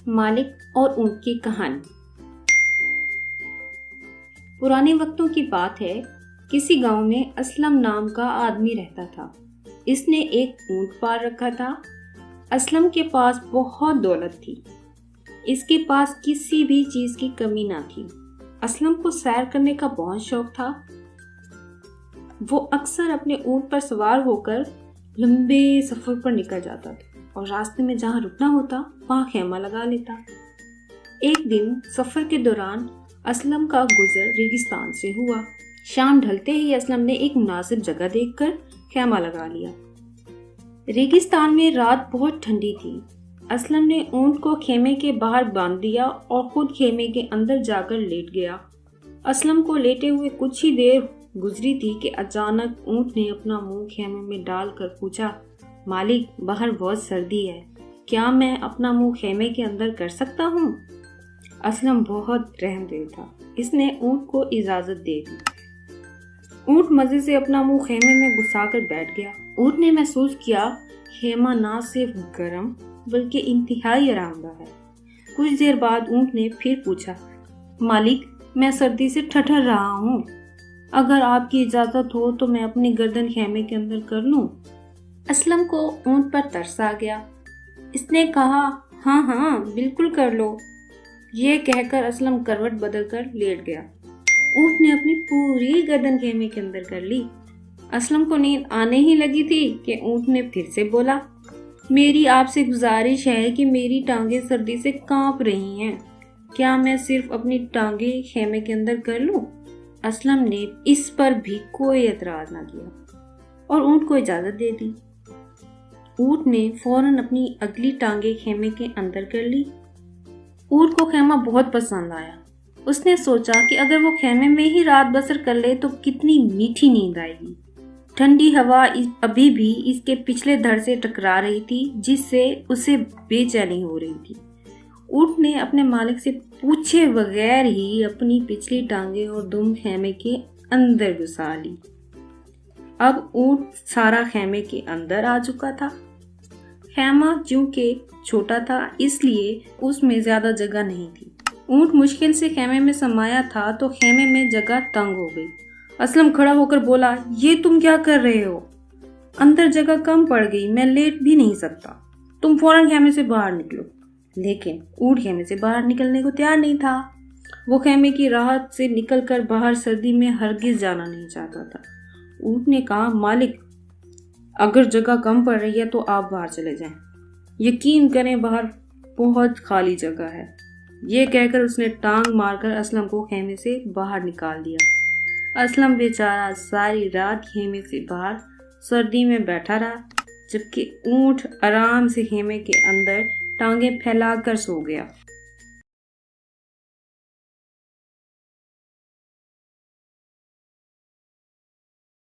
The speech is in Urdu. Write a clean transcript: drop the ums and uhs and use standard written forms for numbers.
مالک اور اونٹ کی کہانی۔ پرانے وقتوں کی بات ہے، کسی گاؤں میں اسلم نام کا آدمی رہتا تھا۔ اس نے ایک اونٹ پال رکھا تھا۔ اسلم کے پاس بہت دولت تھی۔ اس کے پاس کسی بھی چیز کی کمی نہ تھی۔ اسلم کو سیر کرنے کا بہت شوق تھا۔ وہ اکثر اپنے اونٹ پر سوار ہو کر لمبے سفر پر نکل جاتا تھا اور راستے میں جہاں رکنا ہوتا وہاں خیمہ لگا لیتا۔ ایک دن سفر کے دوران اسلم کا گزر ریگستان سے ہوا۔ شام ڈھلتے ہی اسلم نے ایک مناسب جگہ دیکھ کر خیمہ لگا لیا۔ ریگستان میں رات بہت ٹھنڈی تھی۔ اسلم نے اونٹ کو خیمے کے باہر باندھ دیا اور خود خیمے کے اندر جا کر لیٹ گیا۔ اسلم کو لیٹے ہوئے کچھ ہی دیر گزری تھی کہ اچانک اونٹ نے اپنا منہ خیمے میں ڈال کر پوچھا، مالک باہر بہت سردی ہے، کیا میں اپنا منہ خیمے کے اندر کر سکتا ہوں؟ اسلم بہت رحم دل تھا۔ اس نے اونٹ کو اجازت دے دی۔ اونٹ مزے سے اپنا منہ خیمے میں گھسا کر بیٹھ گیا۔ اونٹ نے محسوس کیا خیمہ نہ صرف گرم بلکہ انتہائی آرام دہ ہے۔ کچھ دیر بعد اونٹ نے پھر پوچھا، مالک میں سردی سے ٹھٹھر رہا ہوں، اگر آپ کی اجازت ہو تو میں اپنی گردن خیمے کے اندر کر لوں؟ اسلم کو اونٹ پر ترس آ گیا۔ اس نے کہا، ہاں بالکل کر لو۔ یہ کہہ کر اسلم کروٹ بدل کر لیٹ گیا۔ اونٹ نے اپنی پوری گردن خیمے کے اندر کر لی۔ اسلم کو نیند آنے ہی لگی تھی کہ اونٹ نے پھر سے بولا، میری آپ سے گزارش ہے کہ میری ٹانگیں سردی سے کانپ رہی ہیں، کیا میں صرف اپنی ٹانگیں خیمے کے اندر کر لوں؟ اسلم نے اس پر بھی کوئی اعتراض نہ کیا اور اونٹ کو اجازت دے دی۔ اونٹ نے فوراً اپنی اگلی ٹانگیں خیمے کے اندر کر لی۔ اونٹ کو خیمہ بہت پسند آیا۔ اس نے سوچا کہ اگر وہ خیمے میں ہی رات بسر کر لے تو کتنی میٹھی نیند آئے گی۔ ٹھنڈی ہوا ابھی بھی اس کے پچھلے دھڑ سے ٹکرا رہی تھی، جس سے اسے بے چینی ہو رہی تھی۔ اونٹ نے اپنے مالک سے پوچھے بغیر ہی اپنی پچھلی ٹانگیں اور دم خیمے کے اندر گھسا لی۔ اب اونٹ سارا خیمے کے اندر آ چکا تھا۔ خیمہ چونکہ چھوٹا تھا اس لیے اس میں زیادہ جگہ نہیں تھی۔ اونٹ مشکل سے خیمے میں سمایا تھا تو خیمے میں جگہ تنگ ہو گئی۔ اسلم کھڑا ہو کر بولا، یہ تم کیا کر رہے ہو؟ اندر جگہ کم پڑ گئی، میں لیٹ بھی نہیں سکتا، تم فوراً خیمے سے باہر نکلو۔ لیکن اونٹ خیمے سے باہر نکلنے کو تیار نہیں تھا۔ وہ خیمے کی راحت سے نکل کر باہر سردی میں ہرگز جانا نہیں چاہتا تھا۔ اونٹ نے کہا، مالک اگر جگہ کم پڑ رہی ہے تو آپ باہر چلے جائیں، یقین کریں باہر بہت خالی جگہ ہے۔ یہ کہہ کر اس نے ٹانگ مار کر اسلم کو خیمے سے باہر نکال دیا۔ اسلم بیچارہ ساری رات خیمے سے باہر سردی میں بیٹھا رہا، جبکہ اونٹ آرام سے خیمے کے اندر ٹانگیں پھیلا کر سو گیا۔